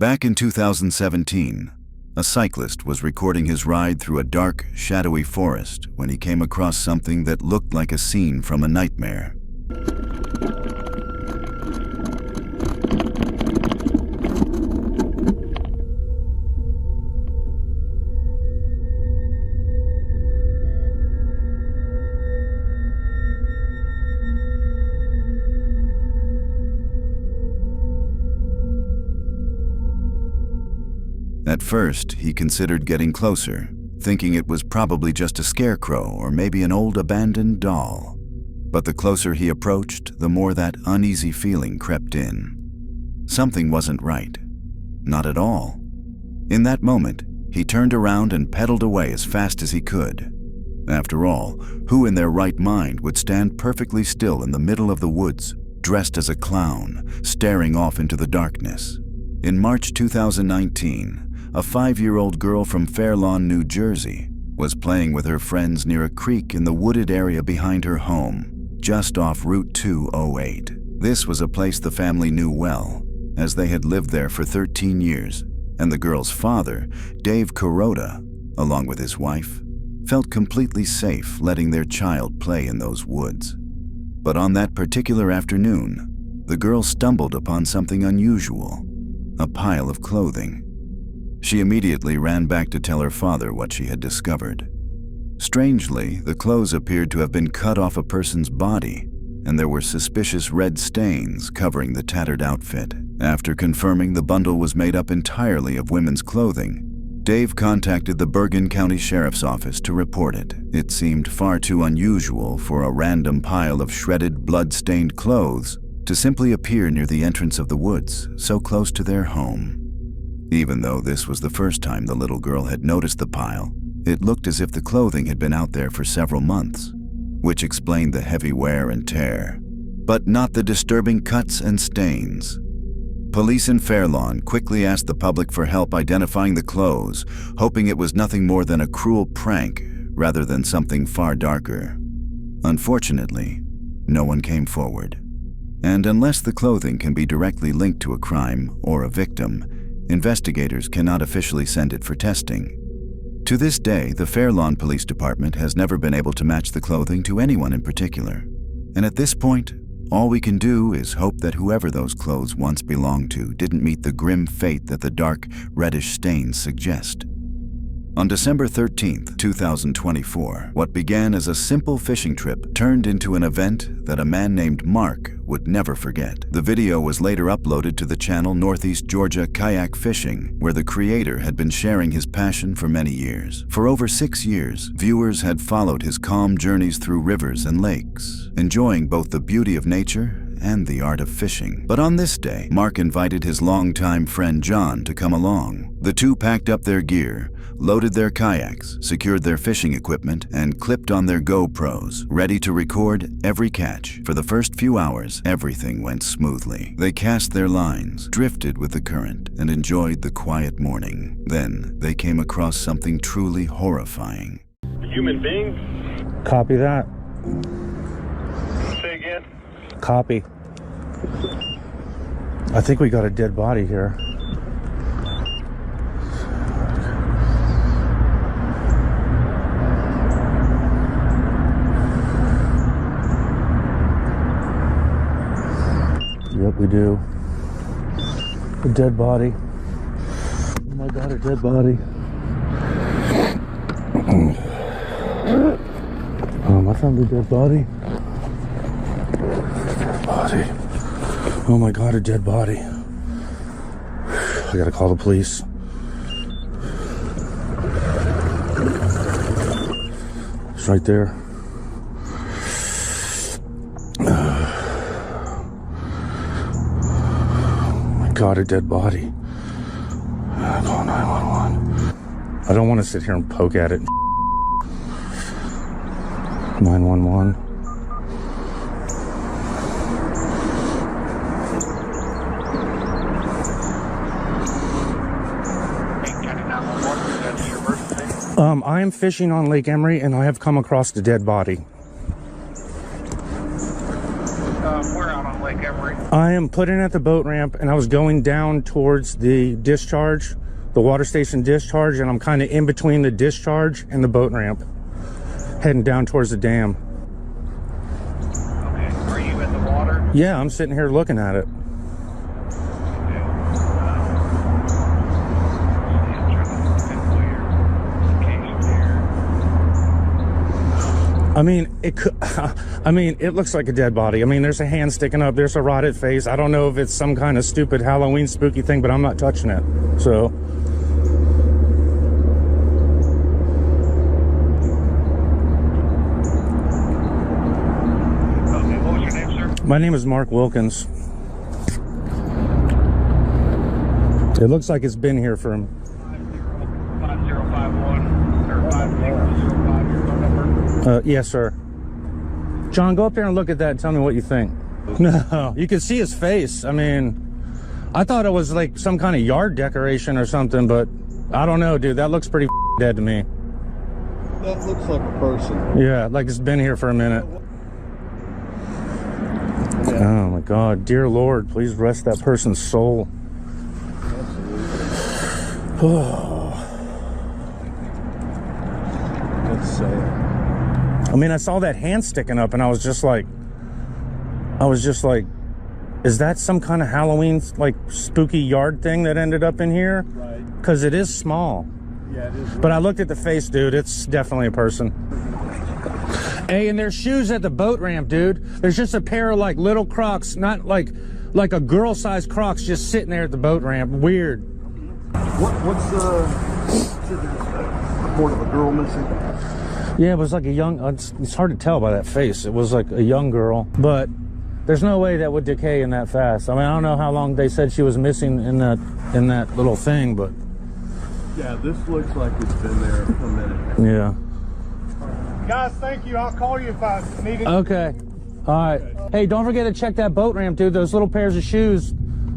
Back in 2017, a cyclist was recording his ride through a dark, shadowy forest when he came across something that looked like a scene from a nightmare. At first, he considered getting closer, thinking it was probably just a scarecrow or maybe an old abandoned doll. But the closer he approached, the more that uneasy feeling crept in. Something wasn't right. Not at all. In that moment, he turned around and pedaled away as fast as he could. After all, who in their right mind would stand perfectly still in the middle of the woods, dressed as a clown, staring off into the darkness? In March 2019, a 5-year-old girl from Fair Lawn, New Jersey, was playing with her friends near a creek in the wooded area behind her home, just off Route 208. This was a place the family knew well, as they had lived there for 13 years, and the girl's father, Dave Kuroda, along with his wife, felt completely safe letting their child play in those woods. But on that particular afternoon, the girl stumbled upon something unusual, a pile of clothing. She immediately ran back to tell her father what she had discovered. Strangely, the clothes appeared to have been cut off a person's body, and there were suspicious red stains covering the tattered outfit. After confirming the bundle was made up entirely of women's clothing, Dave contacted the Bergen County Sheriff's Office to report it. It seemed far too unusual for a random pile of shredded, blood-stained clothes to simply appear near the entrance of the woods, so close to their home. Even though this was the first time the little girl had noticed the pile, it looked as if the clothing had been out there for several months, which explained the heavy wear and tear, but not the disturbing cuts and stains. Police in Fair Lawn quickly asked the public for help identifying the clothes, hoping it was nothing more than a cruel prank rather than something far darker. Unfortunately, no one came forward. And unless the clothing can be directly linked to a crime or a victim, investigators cannot officially send it for testing. To this day, the Fair Lawn Police Department has never been able to match the clothing to anyone in particular. And at this point, all we can do is hope that whoever those clothes once belonged to didn't meet the grim fate that the dark, reddish stains suggest. On December 13th, 2024, what began as a simple fishing trip turned into an event that a man named Mark would never forget. The video was later uploaded to the channel Northeast Georgia Kayak Fishing, where the creator had been sharing his passion for many years. For over 6 years, viewers had followed his calm journeys through rivers and lakes, enjoying both the beauty of nature and the art of fishing. But on this day, Mark invited his longtime friend John to come along. The two packed up their gear, loaded their kayaks, secured their fishing equipment, and clipped on their GoPros, ready to record every catch. For the first few hours, everything went smoothly. They cast their lines, drifted with the current, and enjoyed the quiet morning. Then they came across something truly horrifying. A human being? Copy that. Say again? Copy. I think we got a dead body here. Yep, we do. A dead body. Oh my God, a dead body. I found a dead body. Oh my God, a dead body. I gotta call the police. It's right there. Oh my God, a dead body. Call 911. I don't want to sit here and poke at it. 911. I am fishing on Lake Emery and I have come across a dead body. We're out on Lake Emery. I am putting at the boat ramp, and I was going down towards the discharge, the water station discharge, and I'm kind of in between the discharge and the boat ramp, heading down towards the dam. Okay. Are you in the water? Yeah, I'm sitting here looking at it. I mean, it could. I mean, it looks like a dead body. I mean, there's a hand sticking up. There's a rotted face. I don't know if it's some kind of stupid Halloween spooky thing, but I'm not touching it. So. Okay. What was your name, sir? My name is Mark Wilkins. It looks like it's been here for 5051 or 5005, your phone number? yes, sir. John, go up there and look at that and tell me what you think. No, you can see his face. I mean, I thought it was like some kind of yard decoration or something, but I don't know, dude. That looks pretty dead to me. That looks like a person. Yeah, like it's been here for a minute. Oh my God, dear Lord, please rest that person's soul. Oh. That's sad. I mean, I saw that hand sticking up and I was just like, is that some kind of Halloween, like, spooky yard thing that ended up in here? Right. Because it is small. Yeah, it is. But I looked at the face, dude. It's definitely a person. Hey, and there's shoes at the boat ramp, dude. There's just a pair of, like, little Crocs, not like a girl-sized Crocs just sitting there at the boat ramp. Weird. What's the report of a girl missing? Yeah, it was like a young, it's hard to tell by that face. It was like a young girl, but there's no way that would decay in that fast. I mean, I don't know how long they said she was missing in that little thing, but Yeah, this looks like it's been there for a minute. yeah. Guys, thank you. I'll call you if I need it. Okay. All right. Hey, don't forget to check that boat ramp, dude. Those little pairs of shoes.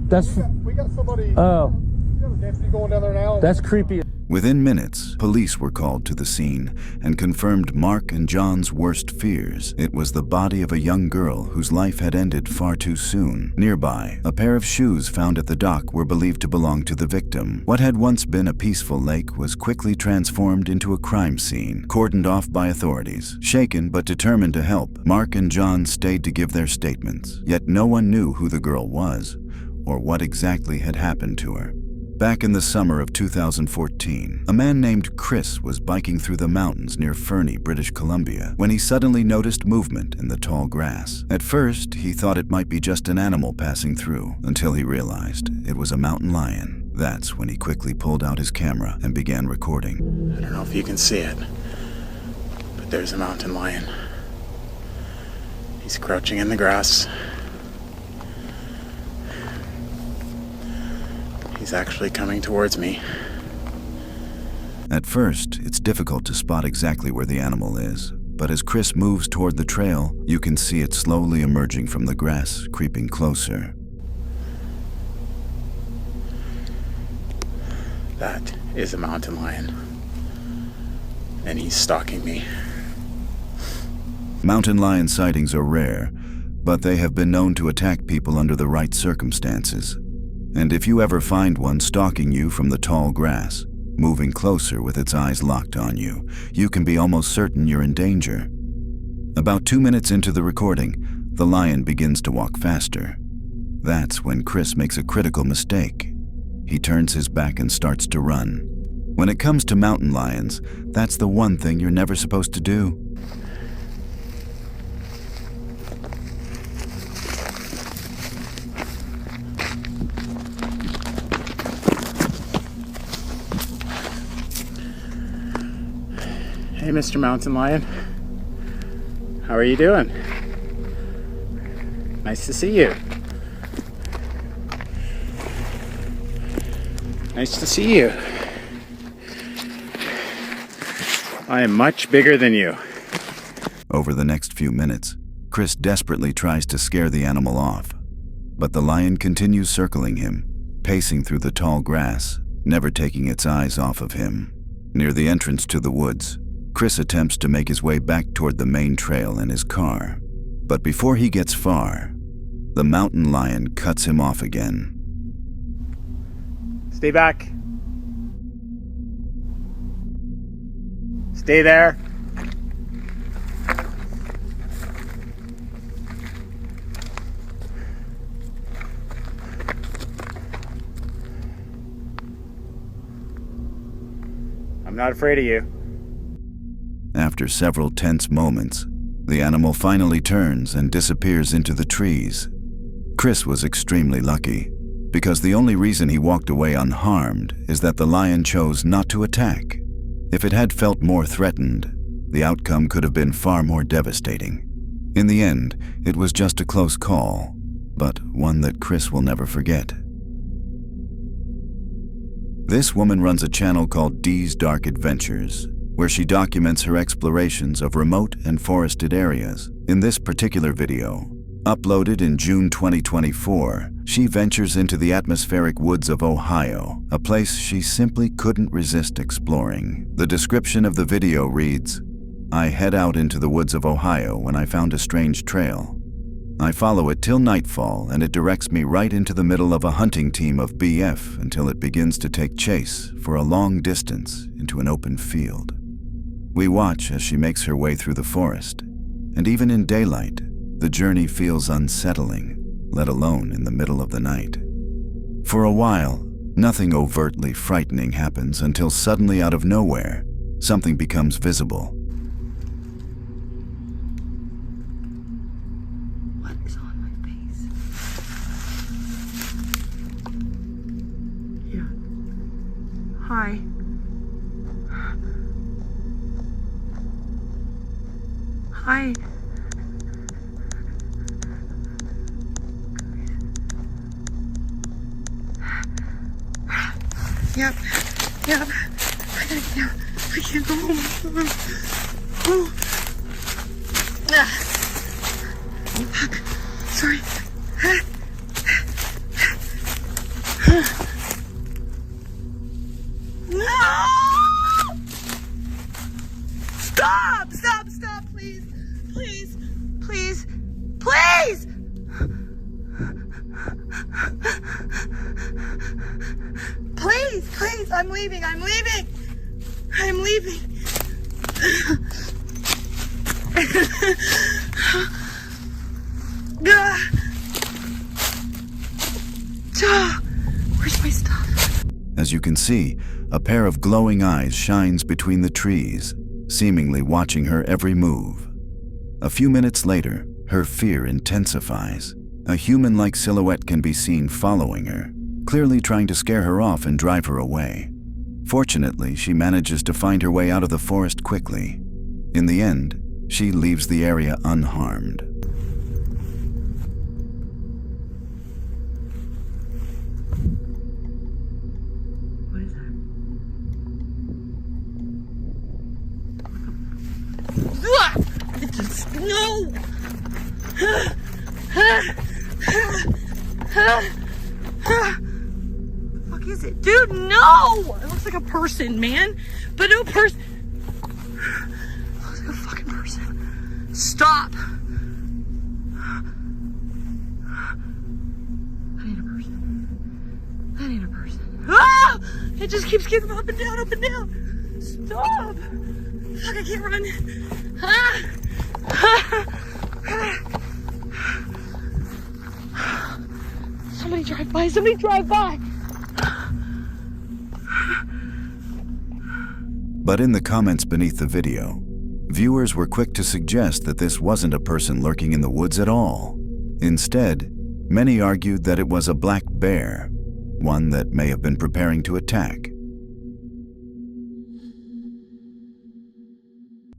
That's, We got somebody. oh, We got a deputy going down there now. that's creepy. Within minutes, police were called to the scene and confirmed Mark and John's worst fears. It was the body of a young girl whose life had ended far too soon. Nearby, a pair of shoes found at the dock were believed to belong to the victim. What had once been a peaceful lake was quickly transformed into a crime scene, cordoned off by authorities. Shaken but determined to help, Mark and John stayed to give their statements. Yet no one knew who the girl was or what exactly had happened to her. Back in the summer of 2014, a man named Chris was biking through the mountains near Fernie, British Columbia, when he suddenly noticed movement in the tall grass. At first, he thought it might be just an animal passing through, until he realized it was a mountain lion. That's when he quickly pulled out his camera and began recording. I don't know if you can see it, but there's a mountain lion. He's crouching in the grass. He's actually coming towards me. At first, it's difficult to spot exactly where the animal is, but as Chris moves toward the trail, you can see it slowly emerging from the grass, creeping closer. That is a mountain lion. And he's stalking me. Mountain lion sightings are rare, but they have been known to attack people under the right circumstances. And if you ever find one stalking you from the tall grass, moving closer with its eyes locked on you, you can be almost certain you're in danger. About 2 minutes into the recording, the lion begins to walk faster. That's when Chris makes a critical mistake. He turns his back and starts to run. When it comes to mountain lions, that's the one thing you're never supposed to do. Hey, Mr. Mountain Lion. How are you doing? Nice to see you. Nice to see you. I am much bigger than you. Over the next few minutes, Chris desperately tries to scare the animal off, but the lion continues circling him, pacing through the tall grass, never taking its eyes off of him. Near the entrance to the woods, Chris attempts to make his way back toward the main trail in his car. But before he gets far, the mountain lion cuts him off again. Stay back. Stay there. I'm not afraid of you. After several tense moments, the animal finally turns and disappears into the trees. Chris was extremely lucky, because the only reason he walked away unharmed is that the lion chose not to attack. If it had felt more threatened, the outcome could have been far more devastating. In the end, it was just a close call, but one that Chris will never forget. This woman runs a channel called Dee's Dark Adventures, where she documents her explorations of remote and forested areas. In this particular video, uploaded in June 2024, she ventures into the atmospheric woods of Ohio, a place she simply couldn't resist exploring. The description of the video reads, "I head out into the woods of Ohio when I found a strange trail. I follow it till nightfall, and it directs me right into the middle of a hunting team of BF until it begins to take chase for a long distance into an open field. We watch as she makes her way through the forest, and even in daylight, the journey feels unsettling, let alone in the middle of the night. For a while, nothing overtly frightening happens until suddenly out of nowhere, something becomes visible. What is on my face? Yeah. Hi. Hi. Yep. Yep. I gotta get out. I can't go home. Oh. Ah. Fuck. Sorry. No! Stop! Stop! Stop! Please! Please! Please! Please! Please! Please! I'm leaving! I'm leaving! I'm leaving! Where's my stuff? As you can see, a pair of glowing eyes shines between the trees, seemingly watching her every move. A few minutes later, her fear intensifies. A human-like silhouette can be seen following her, clearly trying to scare her off and drive her away. Fortunately, she manages to find her way out of the forest quickly. In the end, she leaves the area unharmed. What is that? It's just, no! What the fuck is it? Dude, no! It looks like a person, man. But no person. It looks like a fucking person. Stop. That ain't a person. That ain't a person. Ah! It just keeps getting up and down, up and down. Stop. Fuck, I can't run. Ah! Somebody drive by, somebody drive by. But in the comments beneath the video, viewers were quick to suggest that this wasn't a person lurking in the woods at all. Instead, many argued that it was a black bear, one that may have been preparing to attack.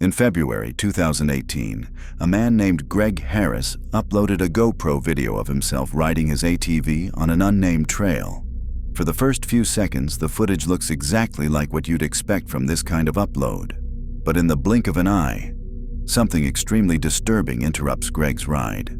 In February 2018, a man named Greg Harris uploaded a GoPro video of himself riding his ATV on an unnamed trail. For the first few seconds, the footage looks exactly like what you'd expect from this kind of upload. But in the blink of an eye, something extremely disturbing interrupts Greg's ride.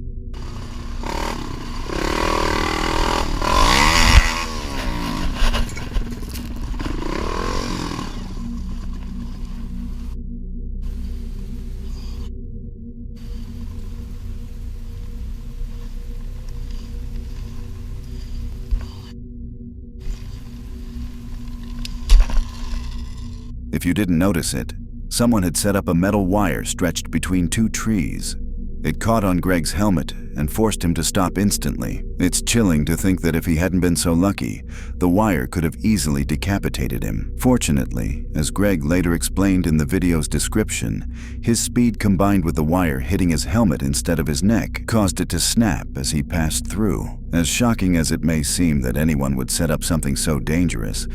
If you didn't notice it, someone had set up a metal wire stretched between two trees. It caught on Greg's helmet and forced him to stop instantly. It's chilling to think that if he hadn't been so lucky, the wire could have easily decapitated him. Fortunately, as Greg later explained in the video's description, his speed combined with the wire hitting his helmet instead of his neck caused it to snap as he passed through. As shocking as it may seem that anyone would set up something so dangerous,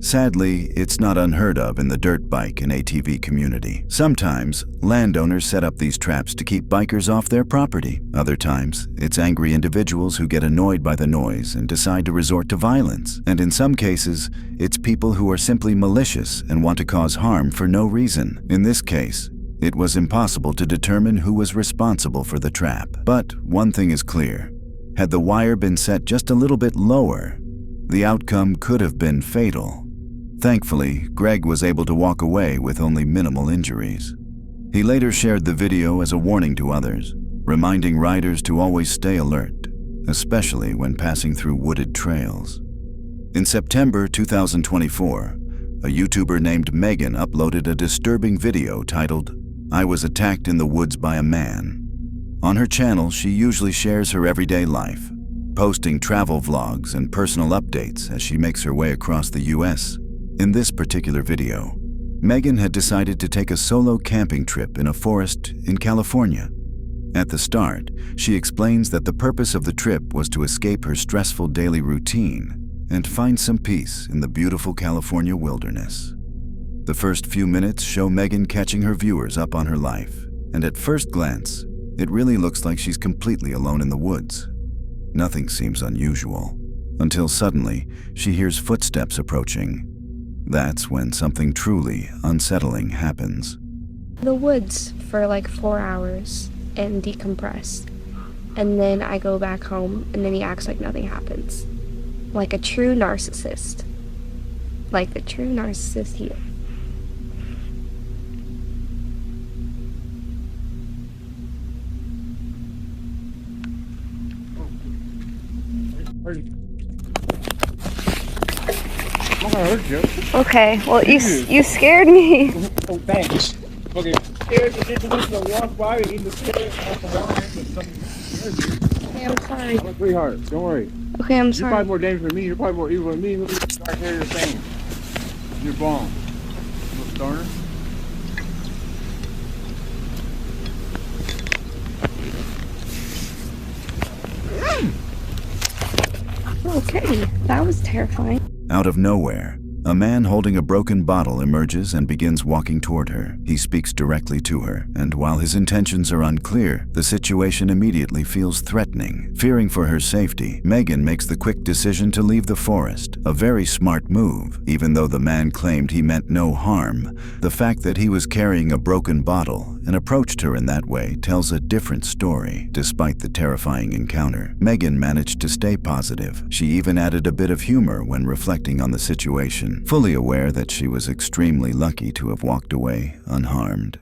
sadly, it's not unheard of in the dirt bike and ATV community. Sometimes, landowners set up these traps to keep bikers off their property. Other times, it's angry individuals who get annoyed by the noise and decide to resort to violence. And in some cases, it's people who are simply malicious and want to cause harm for no reason. In this case, it was impossible to determine who was responsible for the trap. But one thing is clear. Had the wire been set just a little bit lower, the outcome could have been fatal. Thankfully, Greg was able to walk away with only minimal injuries. He later shared the video as a warning to others, reminding riders to always stay alert, especially when passing through wooded trails. In September 2024, a YouTuber named Megan uploaded a disturbing video titled, "I Was Attacked in the Woods by a Man." On her channel, she usually shares her everyday life, posting travel vlogs and personal updates as she makes her way across the US. In this particular video, Megan had decided to take a solo camping trip in a forest in California. At the start, she explains that the purpose of the trip was to escape her stressful daily routine and find some peace in the beautiful California wilderness. The first few minutes show Megan catching her viewers up on her life, and at first glance, it really looks like she's completely alone in the woods. Nothing seems unusual, until suddenly she hears footsteps approaching. That's when something truly unsettling happens. The woods for like 4 hours and decompress. And then I go back home and then he acts like nothing happens. Like a true narcissist. Like the true narcissist here. Okay, well you scared me. Oh, thanks. Okay. Scared you didn't want to walk by and even scared Okay, I'm sorry. I'm a sweetheart. Don't worry. Okay, I'm You're sorry. probably more dangerous than me. You're probably more evil than me. Look at the dark hair you're saying. You're bomb. Little stoner. Okay, that was terrifying. Out of nowhere, a man holding a broken bottle emerges and begins walking toward her. He speaks directly to her, and while his intentions are unclear, the situation immediately feels threatening. Fearing for her safety, Megan makes the quick decision to leave the forest, a very smart move. Even though the man claimed he meant no harm, the fact that he was carrying a broken bottle and approached her in that way tells a different story. Despite the terrifying encounter, Megan managed to stay positive. She even added a bit of humor when reflecting on the situation, fully aware that she was extremely lucky to have walked away unharmed.